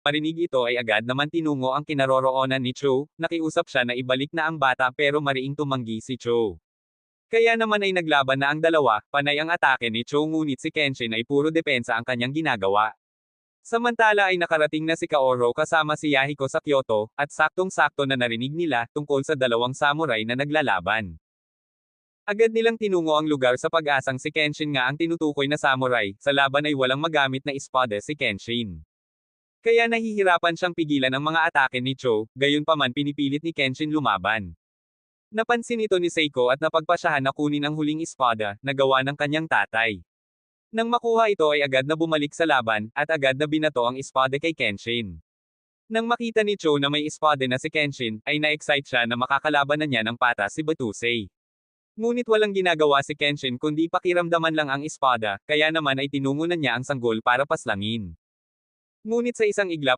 marinig ito ay agad naman tinungo ang kinaroroonan ni Cho, nakiusap siya na ibalik na ang bata pero mariing tumanggi si Cho. Kaya naman ay naglaban na ang dalawa, panay ang atake ni Cho ngunit si Kenshin ay puro depensa ang kanyang ginagawa. Samantala ay nakarating na si Kaoru kasama si Yahiko sa Kyoto, at saktong-sakto na narinig nila tungkol sa dalawang samurai na naglalaban. Agad nilang tinungo ang lugar sa pag-asang si Kenshin nga ang tinutukoy na samurai, sa laban ay walang magamit na espada si Kenshin. Kaya nahihirapan siyang pigilan ang mga atake ni Cho, gayunpaman pinipilit ni Kenshin lumaban. Napansin ito ni Seiko at napagpasyahan na kunin ang huling espada, na gawa ng kanyang tatay. Nang makuha ito ay agad na bumalik sa laban, at agad na binato ang espada kay Kenshin. Nang makita ni Cho na may espada na si Kenshin, ay na-excite siya na makakalaban na niya ng patas si Batusei. Ngunit walang ginagawa si Kenshin kundi pakiramdaman lang ang espada, kaya naman ay tinungo na niya ang sanggol para paslangin. Ngunit sa isang iglap,